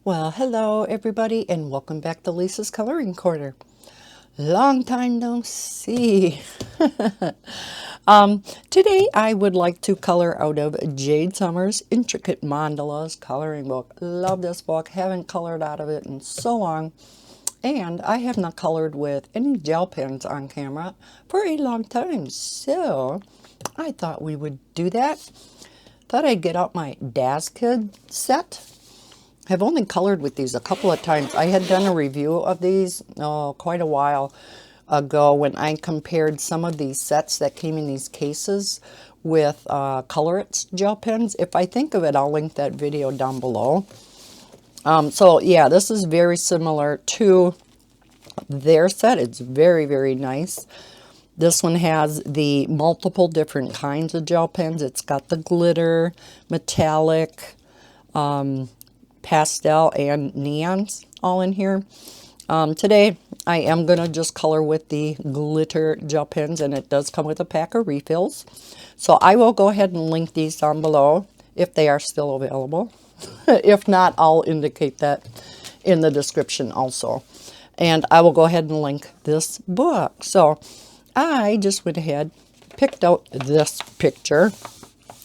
Well, hello everybody and welcome back to Lisa's Coloring Corner. Long time no see. Today I would like to color out of Jade Summer's Intricate Mandalas Coloring Book. Love this book. Haven't colored out of it in so long. And I have not colored with any gel pens on camera for a long time. So I thought we would do that. Thought I'd get out my Daskid set. I've only colored with these a couple of times. I had done a review of these quite a while ago when I compared some of these sets that came in these cases with Colorit's gel pens. If I think of it, I'll link that video down below. So yeah, this is very similar to their set. It's very, very nice. This one has the multiple different kinds of gel pens. It's got the glitter, metallic, pastel, and neons all in here. Today I am going to just color with the glitter gel pens, and it does come with a pack of refills. So I will go ahead and link these down below if they are still available. If not, I'll indicate that in the description also. And I will go ahead and link this book. So I just went ahead, picked out this picture.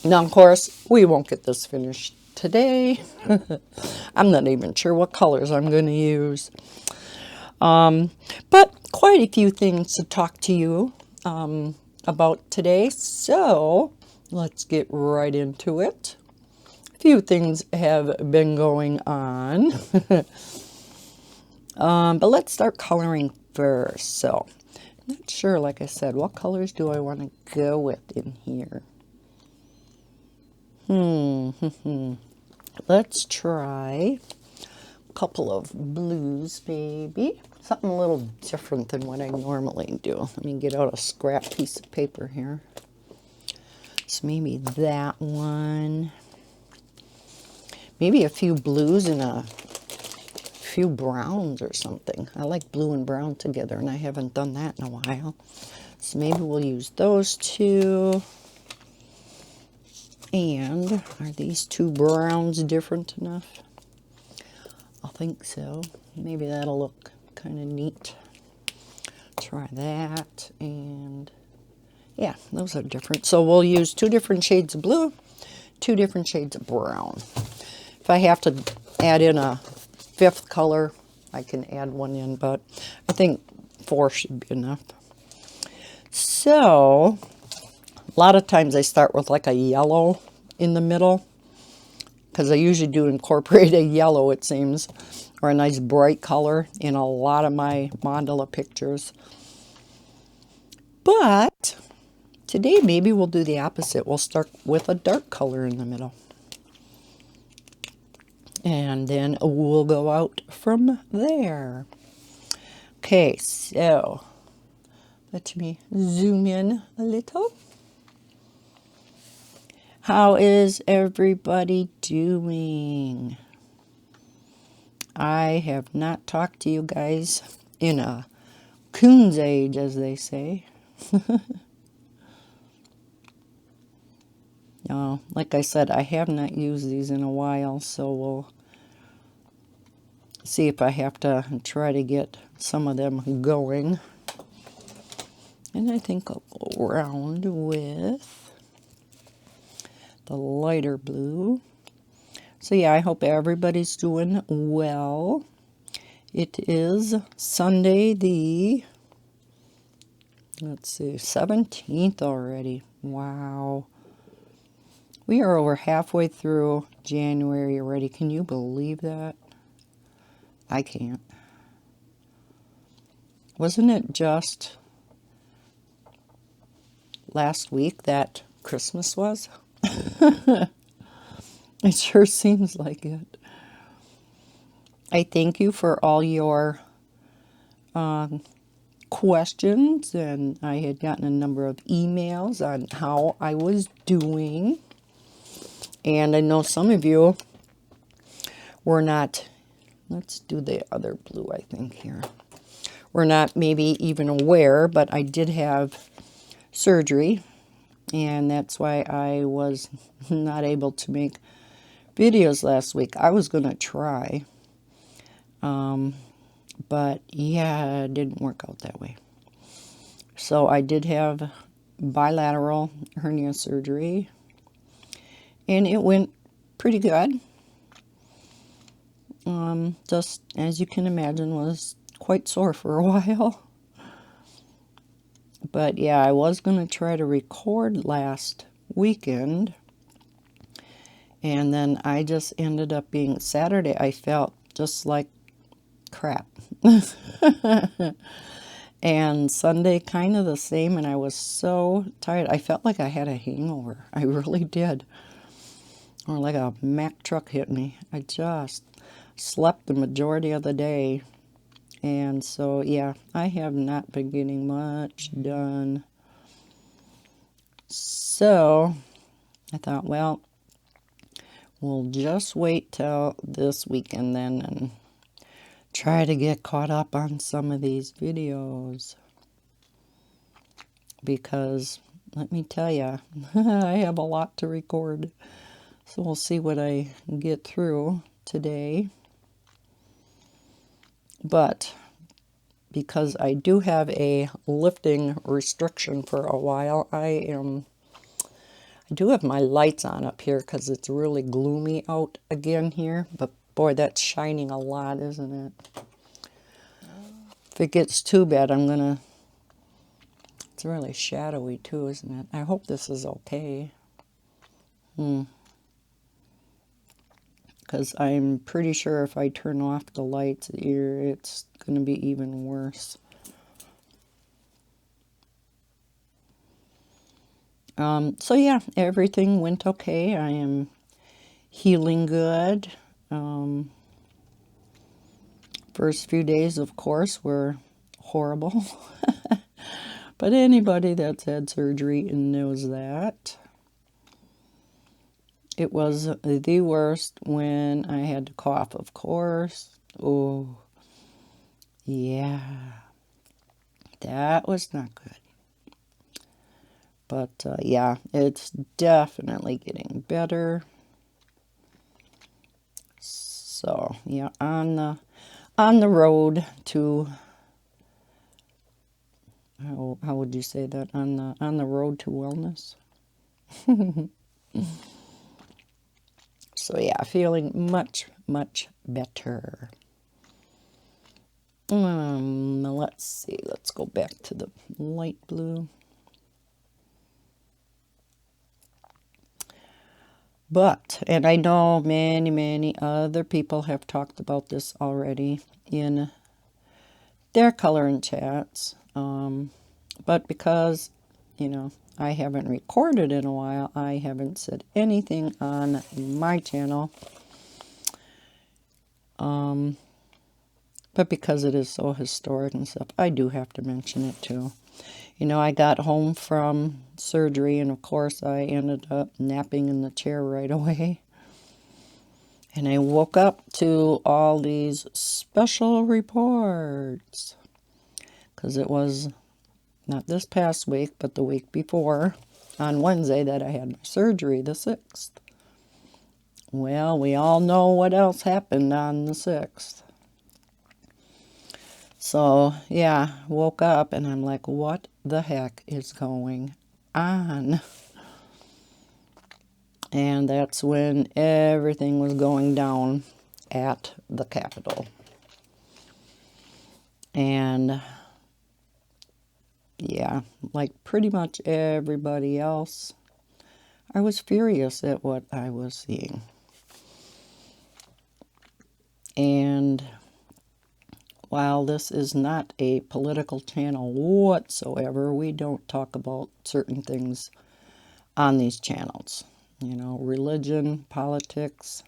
Now, of course, we won't get this finished today. I'm not even sure what colors I'm going to use. But quite a few things to talk to you about today. So let's get right into it. A few things have been going on. But let's start coloring first. So I'm not sure, like I said, what colors do I want to go with in here? Let's try a couple of blues, maybe. Something a little different than what I normally do. Let me get out a scrap piece of paper here. So maybe that one. Maybe a few blues and a few browns or something. I like blue and brown together, and I haven't done that in a while. So maybe we'll use those two. And are these two browns different enough? I think so. Maybe that'll look kind of neat. Try that. And yeah, those are different. So we'll use two different shades of blue, two different shades of brown. If I have to add in a fifth color, I can add one in, but I think 4 should be enough. So a lot of times I start with like a yellow in the middle, because I usually do incorporate a yellow, it seems, or a nice bright color in a lot of my mandala pictures. But today maybe we'll do the opposite. We'll start with a dark color in the middle. And then we'll go out from there. Okay, so let me zoom in a little. How is everybody doing? I have not talked to you guys in a coon's age, as they say. Like I said, I have not used these in a while, so we'll see if I have to try to get some of them going. And I think I'll go around with the lighter blue. So yeah, I hope everybody's doing well. It is Sunday the, let's see, 17th already. Wow. We are over halfway through January already. Can you believe that? I can't. Wasn't it just last week that Christmas was? It sure seems like it. I thank you for all your questions, and I had gotten a number of emails on how I was doing. And I know some of you were not, let's do the other blue, I think, here. We're not maybe even aware, but I did have surgery, and that's why I was not able to make videos last week. I was going to try, But yeah, it didn't work out that way. So I did have bilateral hernia surgery, and it went pretty good. Just as you can imagine, was quite sore for a while. But yeah, I was going to try to record last weekend, and then I just ended up being Saturday. I felt just like crap. And Sunday kind of the same, and I was so tired. I felt like I had a hangover. I really did. Or like a Mack truck hit me. I just slept the majority of the day. And so, yeah, I have not been getting much done. So, I thought, well, we'll just wait till this weekend then and try to get caught up on some of these videos. Because, let me tell you, I have a lot to record. So we'll see what I get through today. But because I do have a lifting restriction for a while, I do have my lights on up here because it's really gloomy out again here. But boy, that's shining a lot, isn't it? If it gets too bad, it's really shadowy too, isn't it? I hope this is okay. Because I'm pretty sure if I turn off the lights here, it's going to be even worse. So yeah, everything went okay. I am healing good. First few days, of course, were horrible. But anybody that's had surgery knows that. It was the worst when I had to cough, of course. Oh, yeah. That was not good. But yeah, it's definitely getting better. So yeah, on the road to how would you say that, on the road to wellness. So yeah, feeling much better. Let's see. Let's go back to the light blue. But, and I know many other people have talked about this already in their coloring chats. But because, I haven't recorded in a while, I haven't said anything on my channel. But because it is so historic and stuff, I do have to mention it too. I got home from surgery, and of course I ended up napping in the chair right away. And I woke up to all these special reports. Because it was not this past week, but the week before, on Wednesday, that I had my surgery, the 6th. Well, we all know what else happened on the 6th. So, yeah, woke up and I'm like, what the heck is going on? And that's when everything was going down at the Capitol. And yeah, like pretty much everybody else, I was furious at what I was seeing. And while this is not a political channel whatsoever, we don't talk about certain things on these channels. Religion, politics,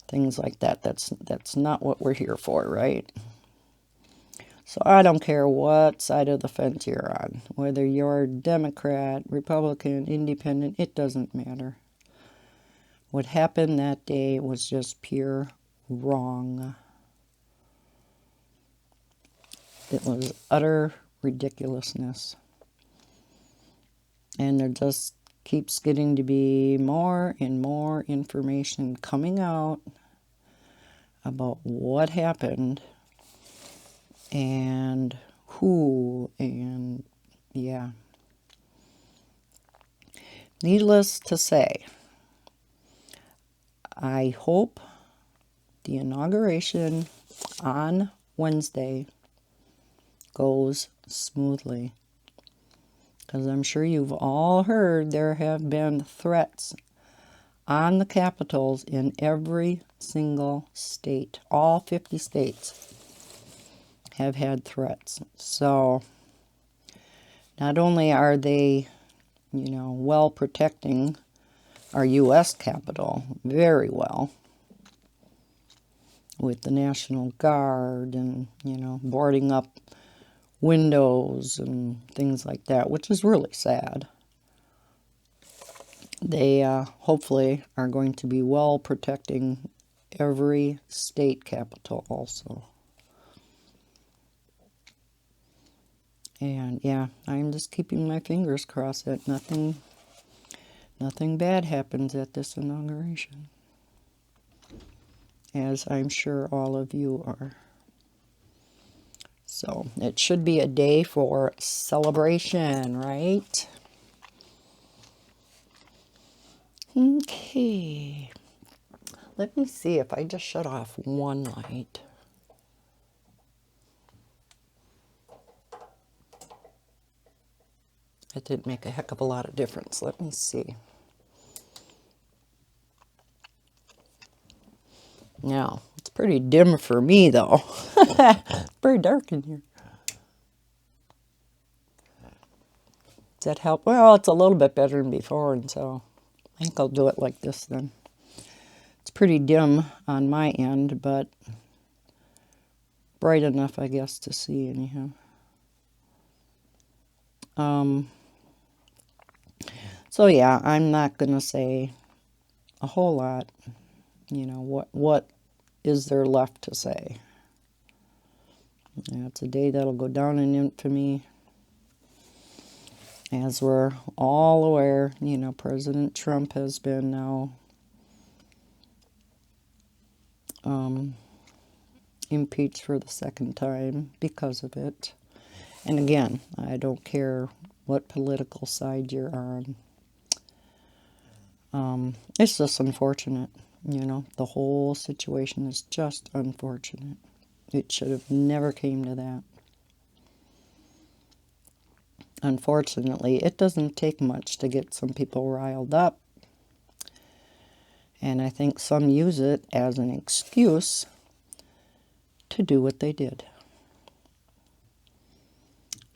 things like that. That's not what we're here for, right? So I don't care what side of the fence you're on, whether you're Democrat, Republican, Independent, it doesn't matter. What happened that day was just pure wrong. It was utter ridiculousness. And there just keeps getting to be more and more information coming out about what happened and who, and yeah. Needless to say, I hope the inauguration on Wednesday goes smoothly, because I'm sure you've all heard there have been threats on the capitals in every single state. All 50 states have had threats. So not only are they, well protecting our U.S. Capitol very well with the National Guard and, boarding up windows and things like that, which is really sad. They hopefully are going to be well protecting every state capital also. And yeah, I'm just keeping my fingers crossed that nothing bad happens at this inauguration, as I'm sure all of you are. So it should be a day for celebration, right? Okay. Let me see if I just shut off one light. It didn't make a heck of a lot of difference. Let me see. Now, it's pretty dim for me, though. It's pretty dark in here. Does that help? Well, it's a little bit better than before, and so I think I'll do it like this then. It's pretty dim on my end, but bright enough, I guess, to see anyhow. So yeah, I'm not going to say a whole lot. What is there left to say? Yeah, it's a day that'll go down in infamy. As we're all aware, President Trump has been now impeached for the second time because of it. And again, I don't care what political side you're on. It's just unfortunate, the whole situation is just unfortunate. It should have never came to that. Unfortunately, it doesn't take much to get some people riled up. And I think some use it as an excuse to do what they did.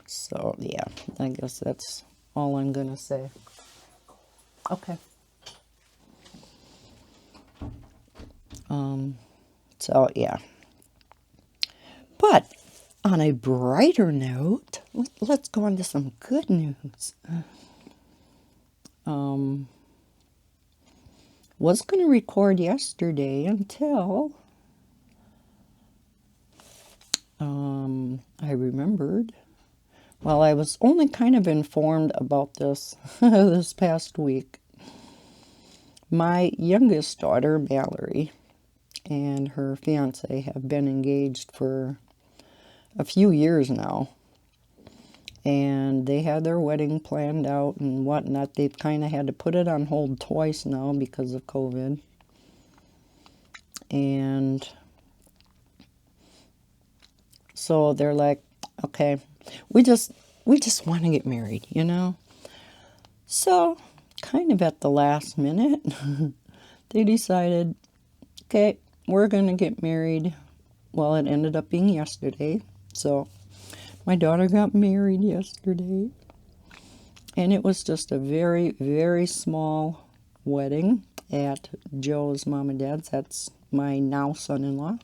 So, yeah, I guess that's all I'm going to say. Okay. So, yeah. But on a brighter note, let's go on to some good news. Was going to record yesterday until I remembered. Well, I was only kind of informed about this this past week. My youngest daughter, Mallory, and her fiance have been engaged for a few years now. And they had their wedding planned out and whatnot. They've kind of had to put it on hold twice now because of COVID. And so they're like, okay, we just want to get married, So, kind of at the last minute, they decided, okay, we're going to get married. Well, it ended up being yesterday. So, my daughter got married yesterday. And it was just a very, very small wedding at Joe's mom and dad's. That's my now son-in-law.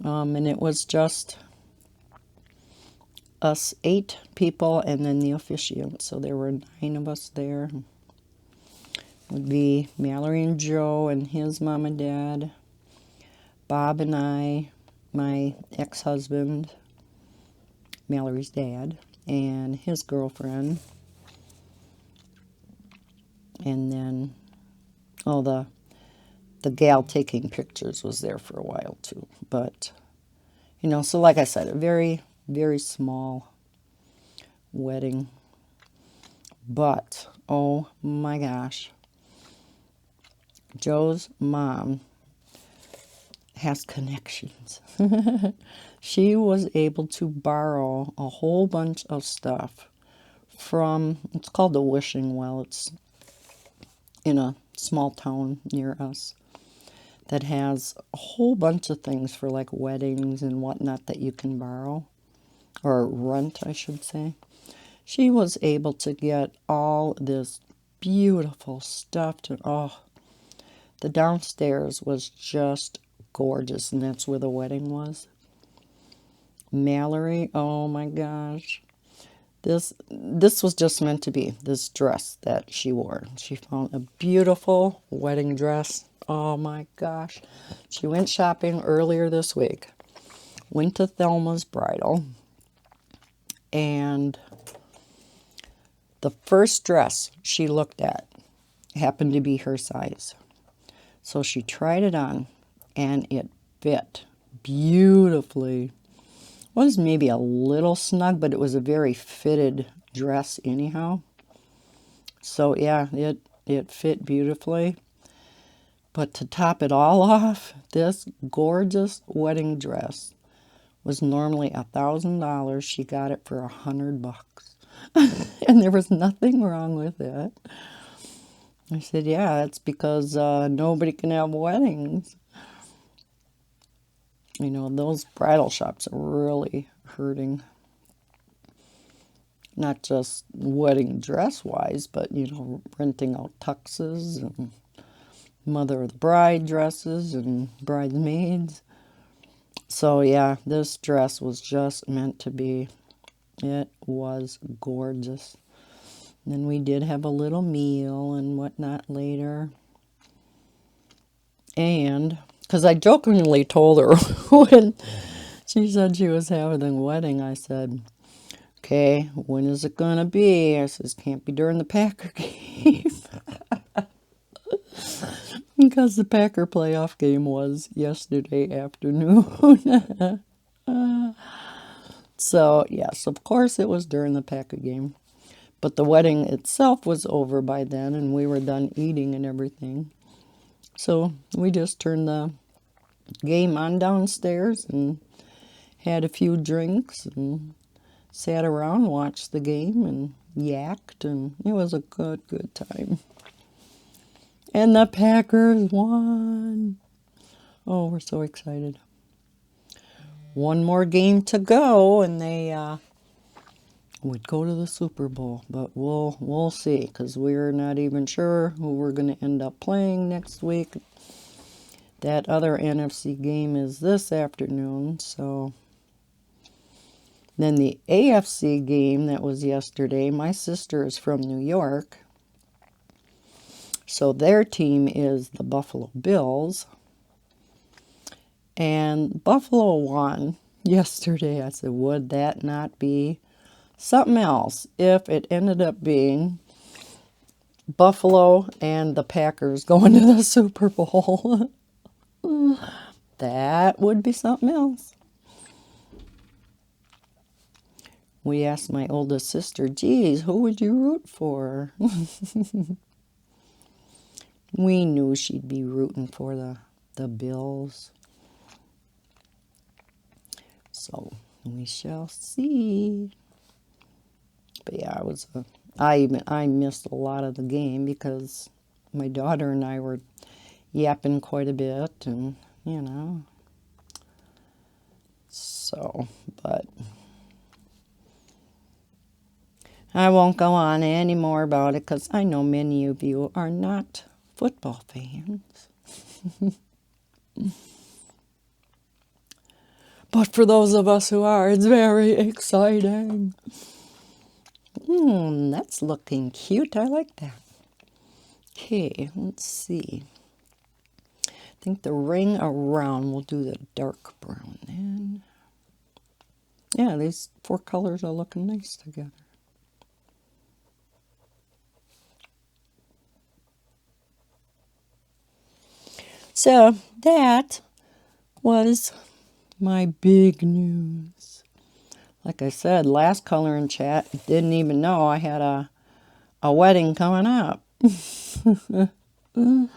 And it was just us 8 people and then the officiant. So there were 9 of us there. It would be Mallory and Joe and his mom and dad, Bob and I, my ex-husband, Mallory's dad, and his girlfriend. And then, the the gal taking pictures was there for a while too. But, you know, so like I said, a very, very small wedding. But, oh my gosh, Joe's mom has connections. She was able to borrow a whole bunch of stuff from, it's called the Wishing Well. It's in a small town near us that has a whole bunch of things for like weddings and whatnot that you can borrow, or rent, I should say. She was able to get all this beautiful stuff to, oh, the downstairs was just gorgeous, and that's where the wedding was. Mallory, oh my gosh. This was just meant to be, this dress that she wore. She found a beautiful wedding dress. Oh my gosh. She went shopping earlier this week. Went to Thelma's Bridal. And the first dress she looked at happened to be her size. So she tried it on, and it fit beautifully. It was maybe a little snug, but it was a very fitted dress anyhow. So yeah, it fit beautifully. But to top it all off, this gorgeous wedding dress was normally $1,000. She got it for $100. And there was nothing wrong with it. I said, yeah, that's because nobody can have weddings. You know, those bridal shops are really hurting. Not just wedding dress-wise, but, you know, renting out tuxes and mother of the bride dresses and bridesmaids. So, yeah, this dress was just meant to be. It was gorgeous. And then we did have a little meal and whatnot later. And, because I jokingly told her when she said she was having a wedding, I said, okay, when is it going to be? I says, can't be during the Packer game. Because the Packer playoff game was yesterday afternoon. So, yes, of course it was during the Packer game. But the wedding itself was over by then, and we were done eating and everything. So we just turned the game on downstairs and had a few drinks and sat around, watched the game and yacked, and it was a good time. And the Packers won. Oh, we're so excited. One more game to go, and they would go to the Super Bowl. But we'll see, because we're not even sure who we're going to end up playing next week. That other NFC game is this afternoon, so... Then the AFC game that was yesterday, my sister is from New York. So their team is the Buffalo Bills. And Buffalo won yesterday. I said, would that not be something else if it ended up being Buffalo and the Packers going to the Super Bowl? That would be something else. We asked my oldest sister, geez, who would you root for? We knew she'd be rooting for the Bills. So we shall see. But yeah, I missed a lot of the game because my daughter and I were yapping quite a bit, and you know. So, but I won't go on any more about it because I know many of you are not football fans. But for those of us who are, it's very exciting. That's looking cute. I like that. Okay, let's see. I think the ring around, we'll do the dark brown then. Yeah, these four colors are looking nice together. So that was my big news. Like I said, last coloring chat, didn't even know I had a wedding coming up. And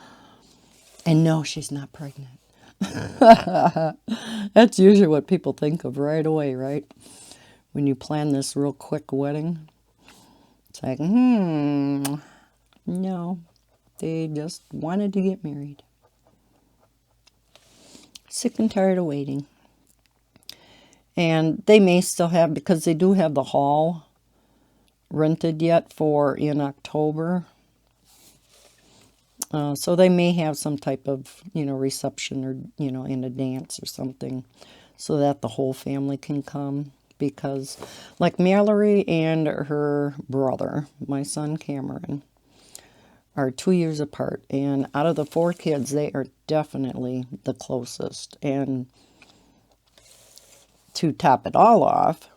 no, she's not pregnant. That's usually what people think of right away, right? When you plan this real quick wedding. It's like, no. They just wanted to get married. Sick and tired of waiting. And they may still have, because they do have the hall rented yet for in October. So they may have some type of, reception or, in a dance or something so that the whole family can come. Because like Mallory and her brother, my son Cameron, are 2 years apart. And out of the 4 kids, they are definitely the closest. And to top it all off,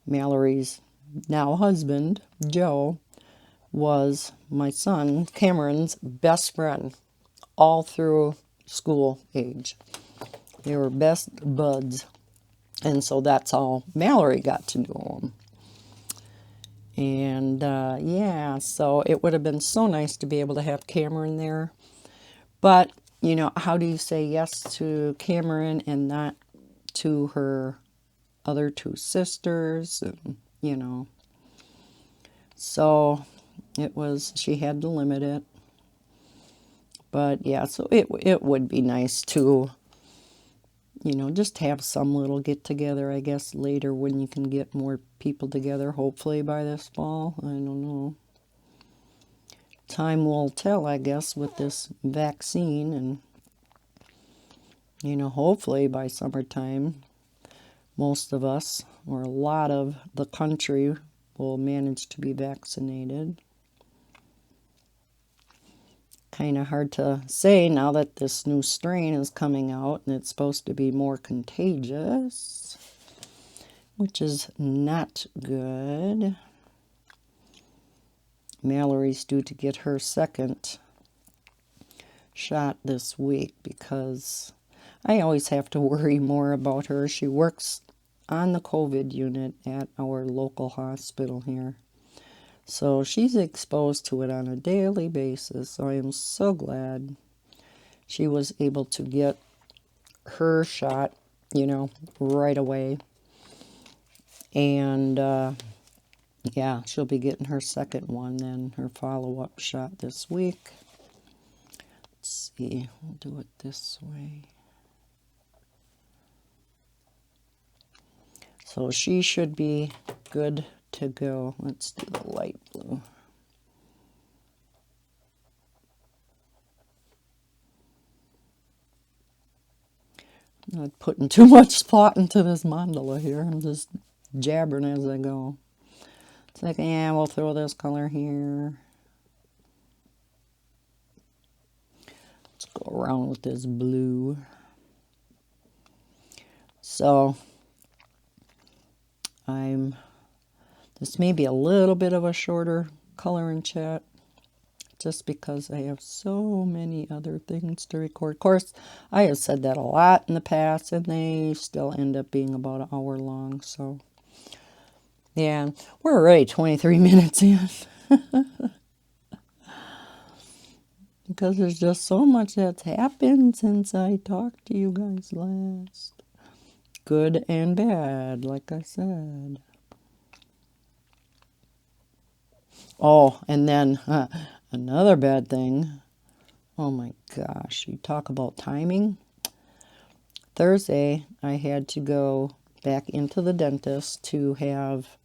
Mallory's now husband, Joe, was my son Cameron's best friend all through school age. They were best buds. And so that's how Mallory got to know him. And yeah, so it would have been so nice to be able to have Cameron there. But, how do you say yes to Cameron and not to her other 2 sisters? And, So she had to limit it. But yeah, so it would be nice to, just have some little get together, I guess, later when you can get more people together, hopefully by this fall. I don't know. Time will tell, I guess, with this vaccine. And, hopefully by summertime, most of us, or a lot of the country, will manage to be vaccinated. Kind of hard to say now that this new strain is coming out and it's supposed to be more contagious, which is not good. Mallory's due to get her second shot this week because I always have to worry more about her. She works on the COVID unit at our local hospital here. So she's exposed to it on a daily basis. So I am so glad she was able to get her shot, right away. And yeah, she'll be getting her second one then, her follow-up shot this week. Let's see, we'll do it this way. So she should be good to go. Let's do the light blue. Not putting too much thought into this mandala here. I'm just jabbering as I go. It's like, yeah, we'll throw this color here. Let's go around with this blue. So this may be a little bit of a shorter coloring chat just because I have so many other things to record. Of course, I have said that a lot in the past and they still end up being about an hour long. So yeah, we're already 23 minutes in. Because there's just so much that's happened since I talked to you guys last. Good and bad, like I said. Oh, and then another bad thing. Oh my gosh, you talk about timing. Thursday, I had to go back into the dentist to have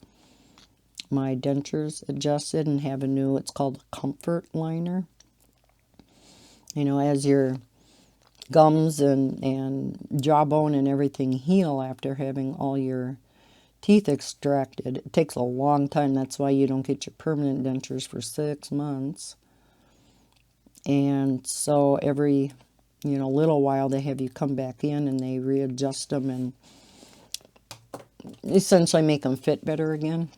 my dentures adjusted and have a new, it's called a comfort liner. As your gums and jawbone and everything heal after having all your teeth extracted. It takes a long time. That's why you don't get your permanent dentures for 6 months. And so every, little while they have you come back in and they readjust them and essentially make them fit better again.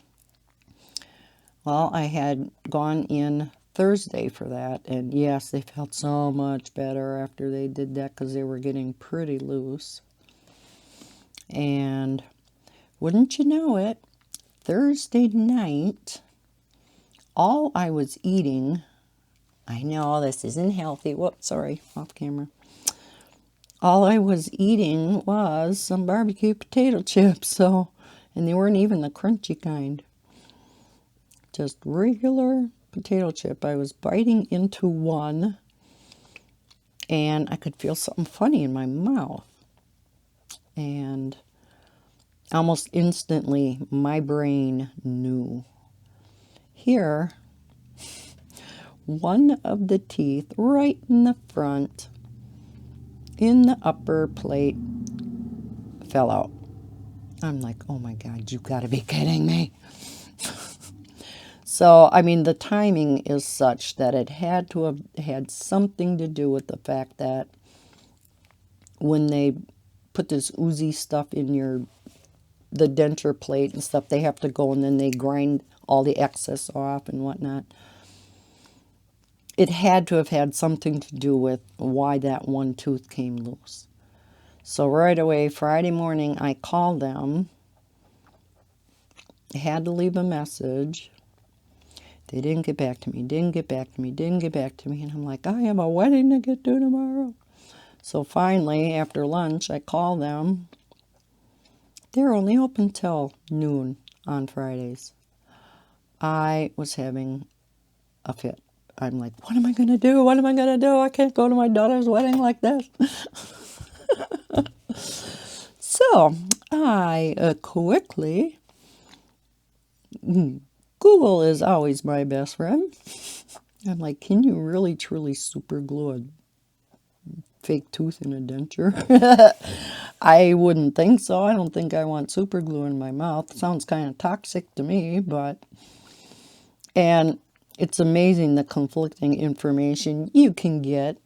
Well, I had gone in Thursday for that. And yes, they felt so much better after they did that because they were getting pretty loose. And wouldn't you know it, Thursday night, all I was eating, I know this isn't healthy. Whoops, sorry, off camera. All I was eating was some barbecue potato chips. So, and they weren't even the crunchy kind. Just regular potato chip. I was biting into one and I could feel something funny in my mouth. And almost instantly, my brain knew. Here, one of the teeth right in the front, in the upper plate, fell out. I'm like, oh my God, you gotta be kidding me. So, I mean, the timing is such that it had to have had something to do with the fact that when they put this oozy stuff in the denture plate and stuff, they have to go and then they grind all the excess off and whatnot. It had to have had something to do with why that one tooth came loose. So right away, Friday morning, I called them. I had to leave a message. They didn't get back to me, didn't get back to me, didn't get back to me. And I'm like, I have a wedding to get to tomorrow. So finally, after lunch, I called them. They're only open till noon on Fridays. I was having a fit. I'm like, what am I going to do? What am I going to do? I can't go to my daughter's wedding like this. So I quickly, Google is always my best friend. I'm like, can you really truly super glue a fake tooth in a denture? I wouldn't think so. I don't think I want super glue in my mouth. It sounds kind of toxic to me, but... And it's amazing the conflicting information you can get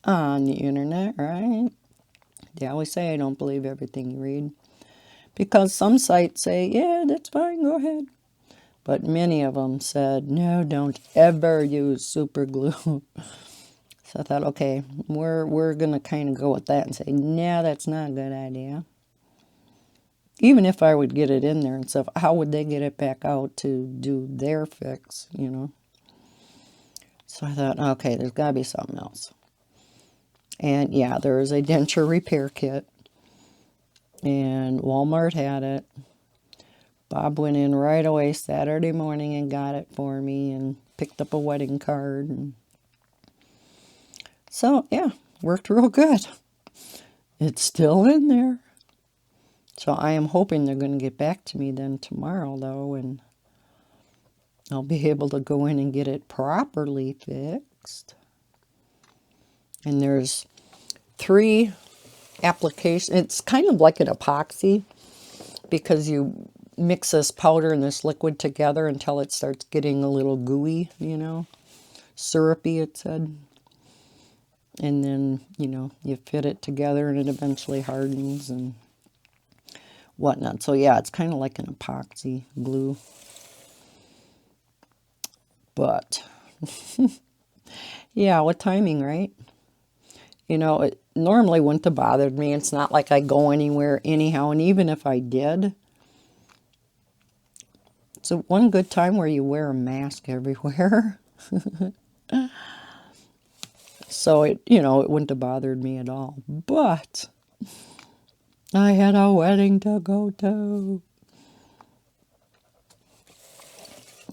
on the internet, right? They always say, I don't believe everything you read. Because some sites say, yeah, that's fine, go ahead. But many of them said, no, don't ever use super glue. So I thought, okay, we're going to kind of go with that and say, no, that's not a good idea. Even if I would get it in there and stuff, how would they get it back out to do their fix, you know? So I thought, okay, there's got to be something else. And yeah, there was a denture repair kit. And Walmart had it. Bob went in right away Saturday morning and got it for me and picked up a wedding card. And so, yeah, worked real good. It's still in there. So I am hoping they're going to get back to me then tomorrow, though, and I'll be able to go in and get it properly fixed. And there's 3 applications. It's kind of like an epoxy because you mix this powder and this liquid together until it starts getting a little gooey, you know, syrupy, it said. And then, you know, you fit it together and it eventually hardens and whatnot. So yeah, it's kind of like an epoxy glue. But yeah, what timing, right? You know, it normally wouldn't have bothered me. It's not like I go anywhere anyhow. And even if I did, it's one good time where you wear a mask everywhere. So it, you know, it wouldn't have bothered me at all. But I had a wedding to go to.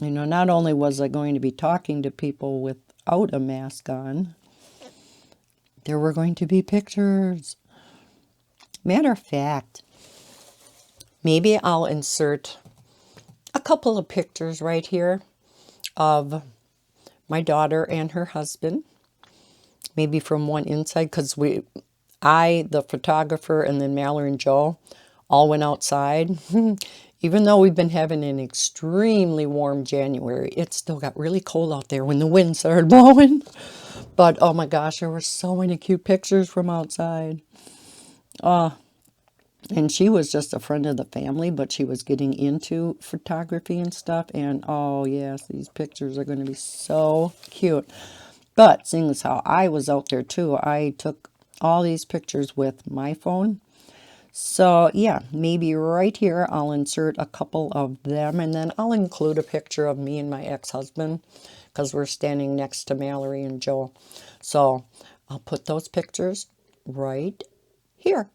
You know, not only was I going to be talking to people without a mask on, there were going to be pictures. Matter of fact, maybe I'll insert a couple of pictures right here of my daughter and her husband. Maybe from one inside, because the photographer, and then Mallory and Joe all went outside. Even though we've been having an extremely warm January, it still got really cold out there when the wind started blowing. But, oh my gosh, there were so many cute pictures from outside. And she was just a friend of the family, but she was getting into photography and stuff. And oh, yes, these pictures are going to be so cute. But seeing as how I was out there too, I took all these pictures with my phone. So yeah, maybe right here I'll insert a couple of them, and then I'll include a picture of me and my ex-husband because we're standing next to Mallory and Joel. So I'll put those pictures right here.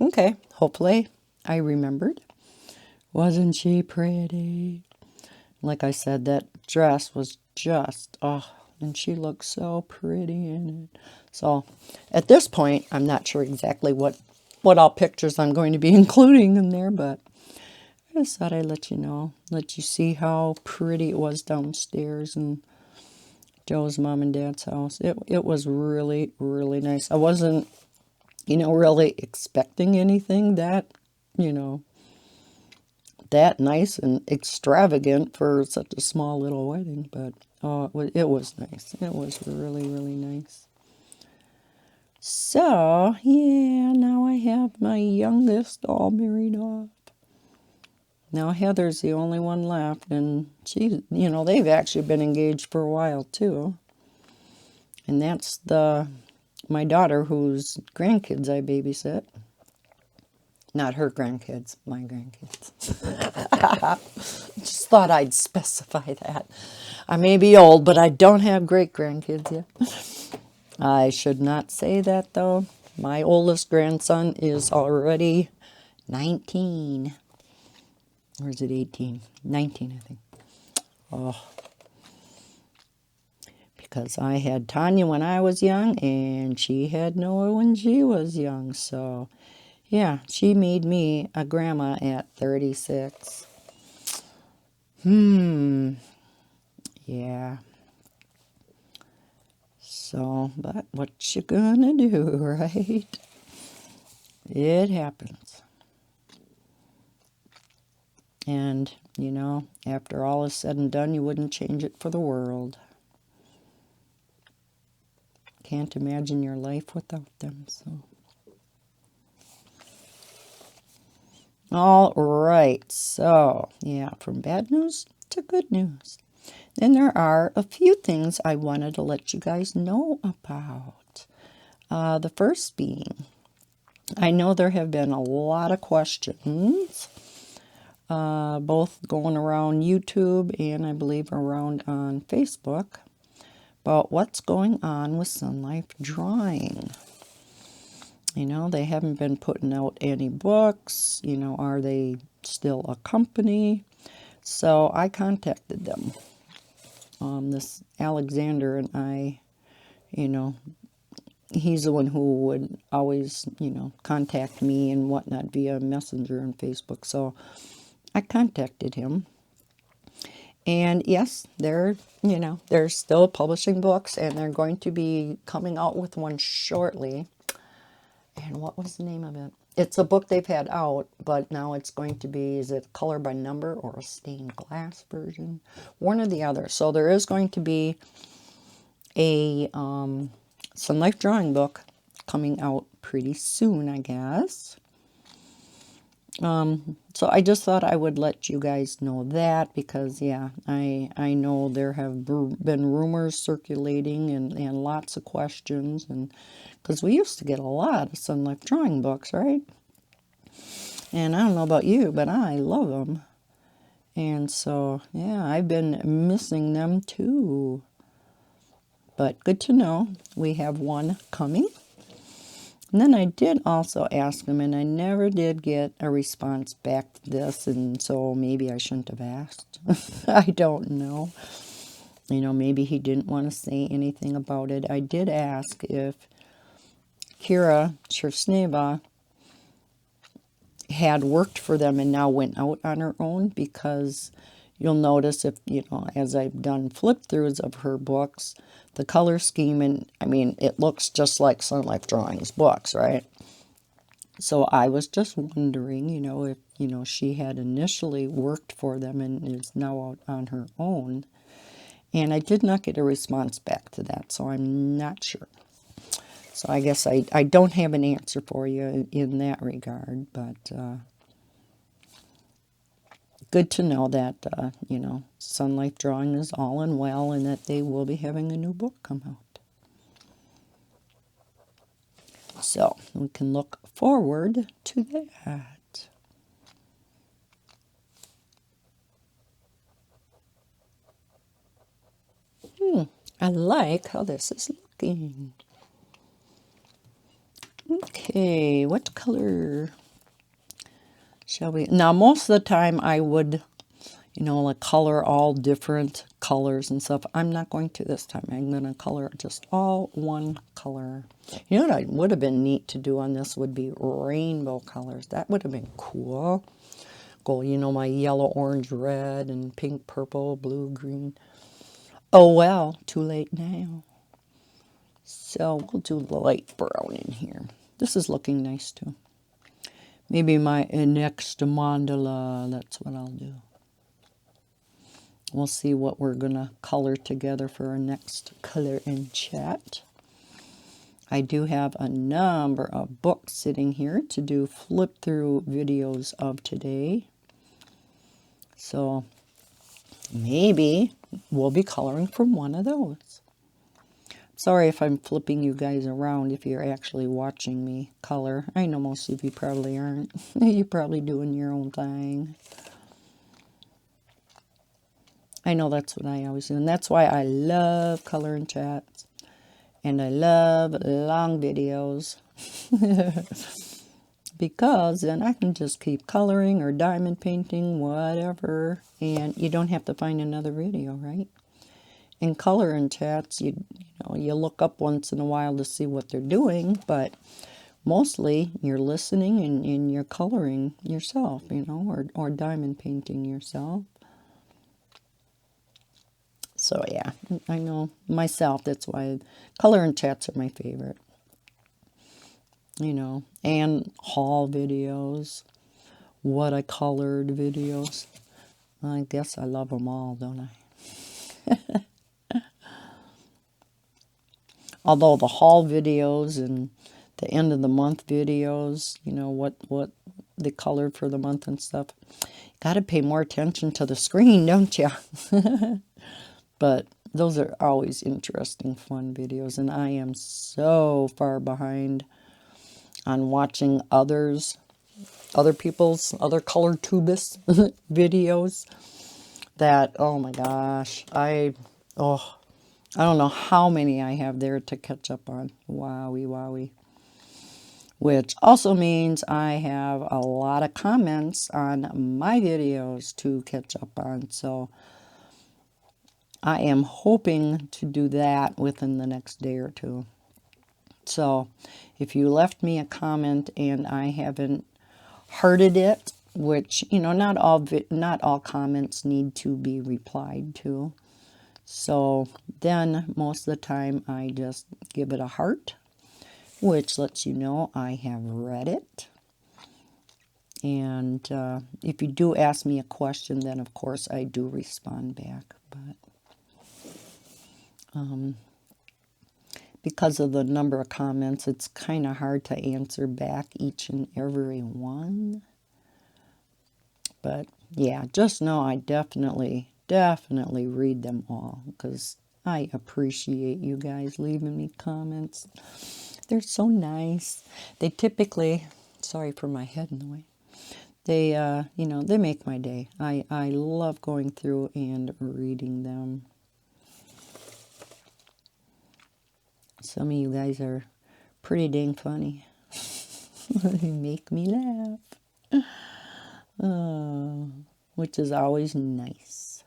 Okay, hopefully I remembered. Wasn't she pretty? Like I said, that dress was just, oh, and she looked so pretty in it. So at this point, I'm not sure exactly what all pictures I'm going to be including in there, but I just thought I'd let you know, let you see how pretty it was downstairs in Joe's mom and dad's house. It was really, really nice. I wasn't, really expecting anything that, you know, that nice and extravagant for such a small little wedding, but oh, it was nice. It was really, really nice. So, yeah, now I have my youngest all married off. Now Heather's the only one left, and they've actually been engaged for a while too. And that's my daughter whose grandkids I babysit. Not her grandkids, my grandkids. Just thought I'd specify that. I may be old, but I don't have great grandkids yet. I should not say that though. My oldest grandson is already 19. Or is it 18? 19, I think. Oh, because I had Tanya when I was young, and she had Noah when she was young. So, yeah, she made me a grandma at 36. Yeah. So, but what you gonna do, right? It happens. And, after all is said and done, you wouldn't change it for the world. Can't imagine your life without them, so. All right, so, yeah, from bad news to good news. Then there are a few things I wanted to let you guys know about. The first being, I know there have been a lot of questions, both going around YouTube and I believe around on Facebook, about what's going on with Sun Life Drawing. They haven't been putting out any books. Are they still a company? So I contacted them. This Alexander and I, he's the one who would always, contact me and whatnot via Messenger and Facebook. So I contacted him. And yes, they're still publishing books, and they're going to be coming out with one shortly. And what was the name of it? It's a book they've had out, but now it's going to be, is it color by number or a stained glass version? One or the other. So there is going to be a Sun Life drawing book coming out pretty soon, I guess. So I just thought I would let you guys know that because, yeah, I know there have been rumors circulating and lots of questions, and because we used to get a lot of Sun Life drawing books, right? And I don't know about you, but I love them. And so, yeah, I've been missing them too. But good to know we have one coming. And then I did also ask him, and I never did get a response back to this, and so maybe I shouldn't have asked. I don't know. Maybe he didn't want to say anything about it. I did ask if Kira Chersneva had worked for them and now went out on her own because, you'll notice if, as I've done flip throughs of her books, the color scheme, and I mean, it looks just like Sun Life Drawings books, right? So I was just wondering, if, she had initially worked for them and is now out on her own. And I did not get a response back to that, so I'm not sure. So I guess I don't have an answer for you in that regard, but good to know that, Sun Life Drawing is all and well, and that they will be having a new book come out. So we can look forward to that. I like how this is looking. Okay, what color shall we? Now, most of the time I would, like color all different colors and stuff. I'm not going to this time. I'm going to color just all one color. You know what would have been neat to do on this would be rainbow colors. That would have been cool. Go, my yellow, orange, red, and pink, purple, blue, green. Oh, well, too late now. So we'll do light brown in here. This is looking nice too. Maybe my next mandala, that's what I'll do. We'll see what we're going to color together for our next color and chat. I do have a number of books sitting here to do flip through videos of today. So maybe we'll be coloring from one of those. Sorry if I'm flipping you guys around if you're actually watching me color. I know most of you probably aren't. You're probably doing your own thing. I know that's what I always do. And that's why I love coloring chats. And I love long videos. Because then I can just keep coloring or diamond painting, whatever. And you don't have to find another video, right? In color and chats, you look up once in a while to see what they're doing, but mostly you're listening and you're coloring yourself, or diamond painting yourself. So yeah, I know myself, that's why color and chats are my favorite. And haul videos, what I colored videos. I guess I love them all, don't I? Although the haul videos and the end of the month videos, what they colored for the month and stuff, got to pay more attention to the screen, don't you? But those are always interesting, fun videos, and I am so far behind on watching other people's, other color tubist videos that, oh my gosh, I don't know how many I have there to catch up on. Wowie, wowie. Which also means I have a lot of comments on my videos to catch up on. So I am hoping to do that within the next day or two. So if you left me a comment and I haven't hearted it, which, not all comments need to be replied to. So then most of the time I just give it a heart, which lets you know I have read it. And if you do ask me a question, then of course I do respond back. But because of the number of comments, it's kind of hard to answer back each and every one. But yeah, just know I definitely read them all, because I appreciate you guys leaving me comments. They're so nice. They typically, sorry for my head in the way, they, they make my day. I love going through and reading them. Some of you guys are pretty dang funny. You make me laugh. Which is always nice.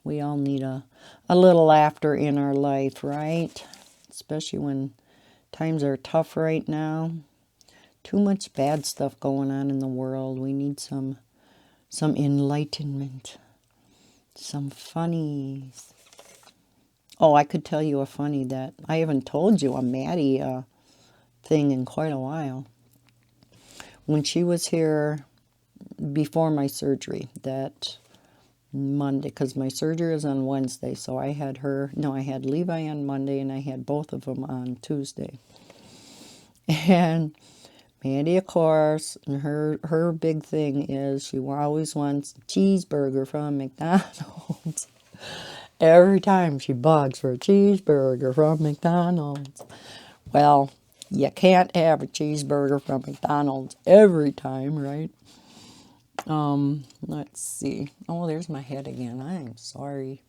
We all need a little laughter in our life, right? Especially when times are tough right now. Too much bad stuff going on in the world. We need some enlightenment. Some funnies. Oh, I could tell you a funny that I haven't told you, a Maddie thing in quite a while. When she was here before my surgery, that Monday, because my surgery is on Wednesday, so I had Levi on Monday, and I had both of them on Tuesday. And Mandy, of course, her big thing is she always wants a cheeseburger from McDonald's. Every time she bugs for a cheeseburger from McDonald's. Well, you can't have a cheeseburger from McDonald's every time, right? Let's see. Oh, there's my head again. I'm sorry.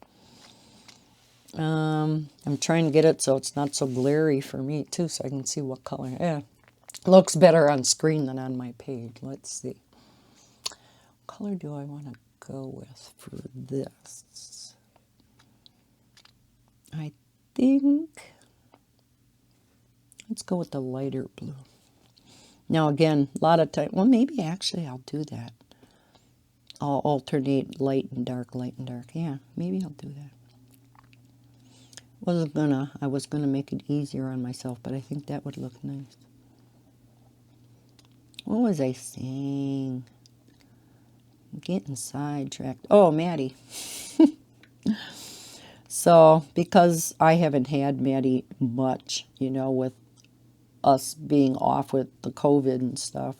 I'm trying to get it so it's not so glary for me, too, so I can see what color. Yeah, looks better on screen than on my page. Let's see. What color do I want to go with for this? I think let's go with the lighter blue. Now, again, a lot of time. Well, maybe actually I'll do that. I'll alternate light and dark, light and dark. Yeah, maybe I'll do that. I was gonna make it easier on myself, but I think that would look nice. What was I saying? I'm getting sidetracked. Oh, Maddie. So, because I haven't had Maddie much, with us being off with the COVID and stuff,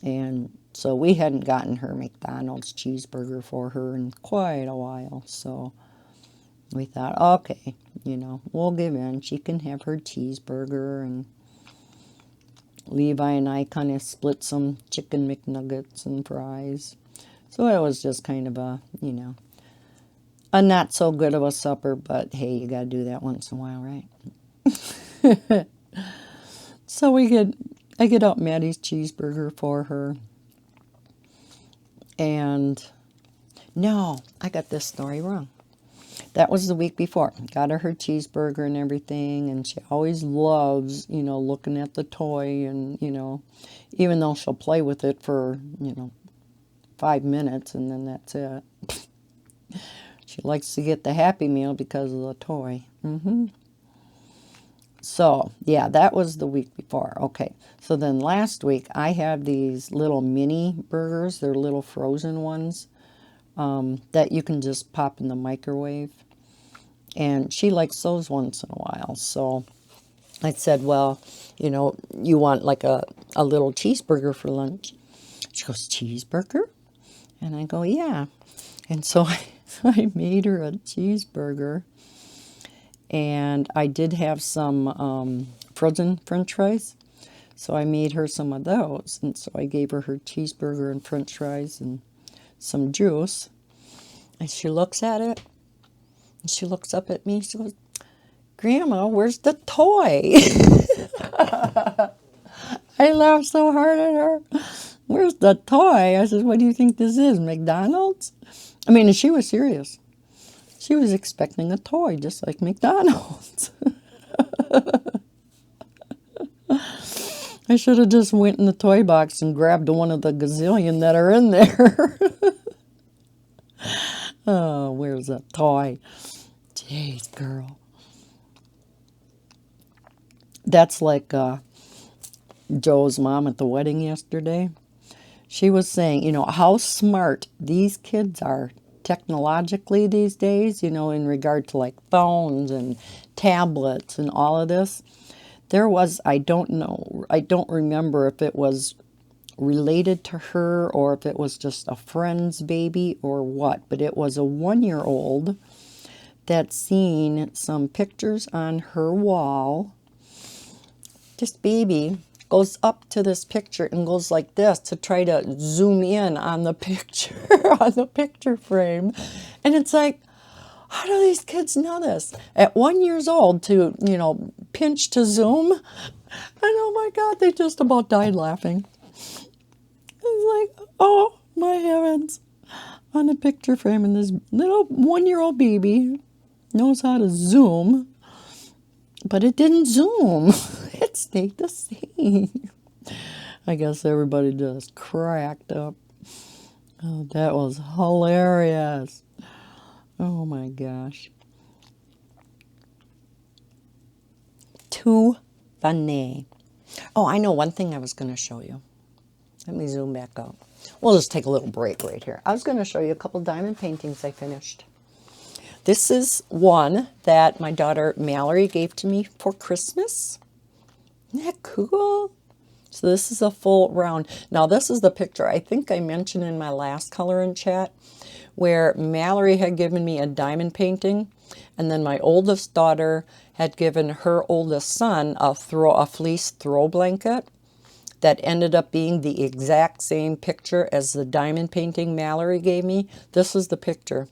and so we hadn't gotten her McDonald's cheeseburger for her in quite a while, so we thought, okay, we'll give in. She can have her cheeseburger, and Levi and I kind of split some chicken McNuggets and fries. So it was just kind of a, a not so good of a supper, but hey, you got to do that once in a while, right? So I get out Maddie's cheeseburger for her. And no, I got this story wrong. That was the week before. Got her cheeseburger and everything, and she always loves, looking at the toy, and, even though she'll play with it for, 5 minutes, and then that's it. She likes to get the Happy Meal because of the toy. So, yeah, that was the week before. Okay, so then last week, I have these little mini burgers. They're little frozen ones that you can just pop in the microwave. And she likes those once in a while. So I said, well, you want like a little cheeseburger for lunch? She goes, cheeseburger? And I go, yeah. And so I made her a cheeseburger. And I did have some frozen French fries. So I made her some of those. And so I gave her cheeseburger and French fries and some juice. And she looks at it. And she looks up at me. She goes, Grandma, where's the toy? I laughed so hard at her. Where's the toy? I said, what do you think this is, McDonald's? I mean, and she was serious. She was expecting a toy, just like McDonald's. I should have just went in the toy box and grabbed one of the gazillion that are in there. Oh, where's that toy? Jeez, girl. That's like Joe's mom at the wedding yesterday. She was saying, how smart these kids are technologically these days, in regard to like phones and tablets and all of this. There was, I don't remember if it was related to her or if it was just a friend's baby or what, but it was a 1-year-old that seen some pictures on her wall. This baby goes up to this picture and goes like this to try to zoom in on the picture, on the picture frame. And it's like, how do these kids know this? At 1 year old to, pinch to zoom. And oh my God, they just about died laughing. It's like, oh my heavens. On the picture frame, and this little 1-year-old baby knows how to zoom. But it didn't zoom. It stayed the same. I guess everybody just cracked up. Oh, that was hilarious. Oh my gosh. Too funny. Oh, I know one thing I was going to show you. Let me zoom back up. We'll just take a little break right here. I was going to show you a couple diamond paintings I finished. This is one that my daughter Mallory gave to me for Christmas. Isn't that cool? So this is a full round. Now this is the picture I think I mentioned in my last color and chat, where Mallory had given me a diamond painting, and then my oldest daughter had given her oldest son a fleece throw blanket that ended up being the exact same picture as the diamond painting Mallory gave me. This is the picture.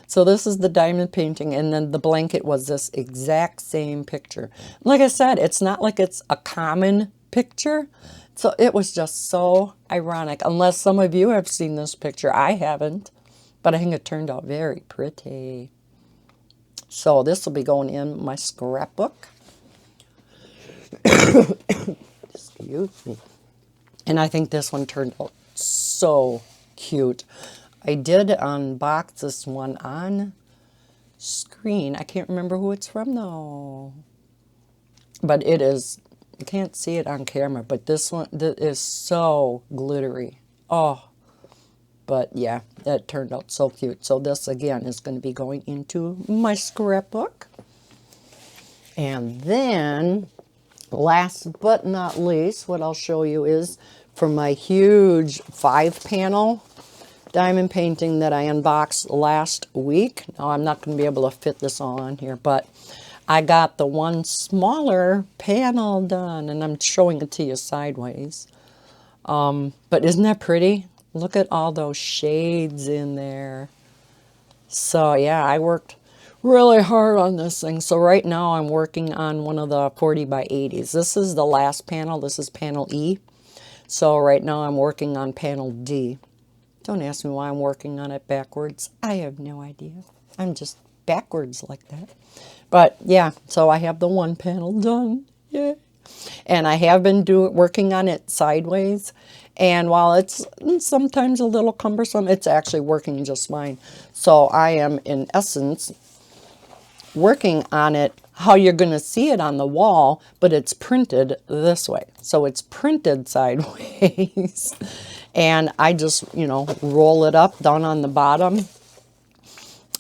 So this is the diamond painting, and then the blanket was this exact same picture. Like I said, it's not like it's a common picture. So it was just so ironic. Unless some of you have seen this picture. I haven't. But I think it turned out very pretty. So this will be going in my scrapbook. Excuse me. And I think this one turned out so cute. I did unbox this one on screen. I can't remember who it's from though. But it is, you can't see it on camera, but this one is so glittery. Oh, but yeah, that turned out so cute. So this again is going to be going into my scrapbook. And then last but not least, what I'll show you is for my huge 5-panel diamond painting that I unboxed last week. Now I'm not going to be able to fit this all on here, but I got the one smaller panel done, and I'm showing it to you sideways. But isn't that pretty? Look at all those shades in there. So yeah, I worked really hard on this thing. So right now I'm working on one of the 40 by 80s. This is the last panel. This is panel E. So right now I'm working on panel D. Don't ask me why I'm working on it backwards. I have no idea. I'm just backwards like that. But yeah, so I have the one panel done. Yay. And I have been working on it sideways. And while it's sometimes a little cumbersome, it's actually working just fine. So I am, in essence, working on it how you're going to see it on the wall, but it's printed this way. So it's printed sideways. And I just, roll it up down on the bottom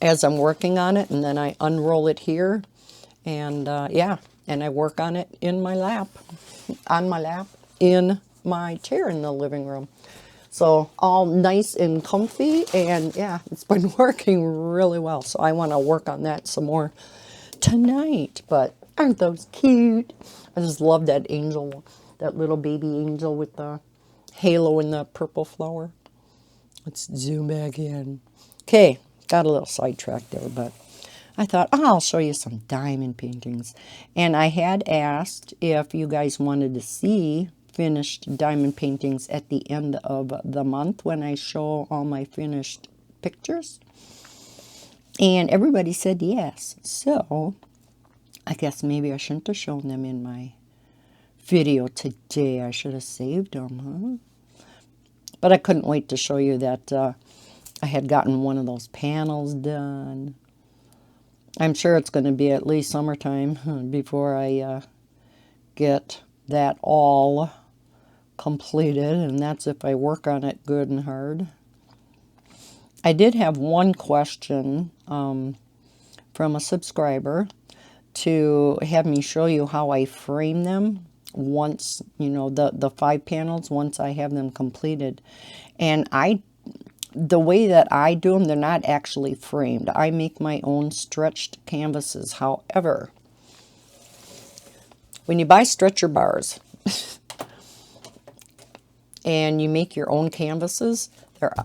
as I'm working on it. And then I unroll it here. And yeah, and I work on it in my lap, on my lap, in my chair in the living room. So all nice and comfy, and yeah, it's been working really well. So I want to work on that some more tonight. But aren't those cute? I just love that angel, that little baby angel with the halo and the purple flower. Let's zoom back in. Okay, got a little sidetracked there, but I thought, oh, I'll show you some diamond paintings. And I had asked if you guys wanted to see finished diamond paintings at the end of the month when I show all my finished pictures. And everybody said yes. So I guess maybe I shouldn't have shown them in my video today. I should have saved them, huh? But I couldn't wait to show you that I had gotten one of those panels done. I'm sure it's going to be at least summertime before I get that all completed, and that's if I work on it good and hard. I did have one question from a subscriber to have me show you how I frame them once, the 5 panels, once I have them completed. And the way that I do them, they're not actually framed. I make my own stretched canvases. However, when you buy stretcher bars and you make your own canvases,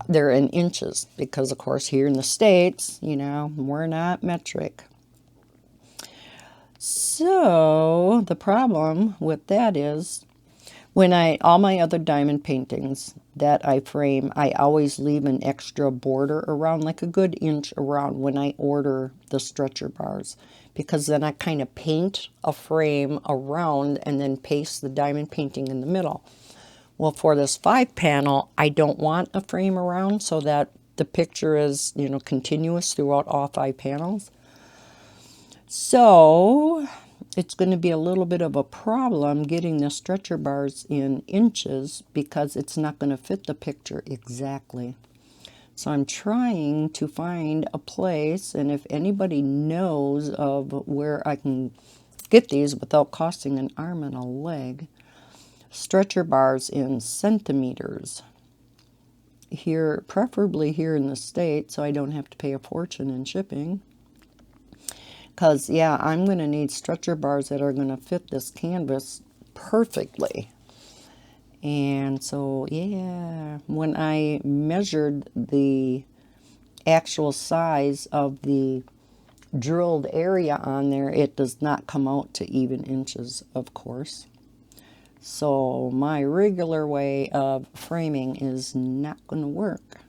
they're in inches because, of course, here in the States, we're not metric. So the problem with that is when all my other diamond paintings that I frame, I always leave an extra border around, like a good inch around when I order the stretcher bars, because then I kind of paint a frame around and then paste the diamond painting in the middle. Well, for this 5 panel, I don't want a frame around so that the picture is, you know, continuous throughout all 5 panels. So it's going to be a little bit of a problem getting the stretcher bars in inches because it's not going to fit the picture exactly. So I'm trying to find a place, and if anybody knows of where I can get these without costing an arm and a leg, stretcher bars in centimeters. Here, preferably here in the States, so I don't have to pay a fortune in shipping. Because, yeah, I'm going to need stretcher bars that are going to fit this canvas perfectly. And so, yeah, when I measured the actual size of the drilled area on there, it does not come out to even inches, of course. So my regular way of framing is not going to work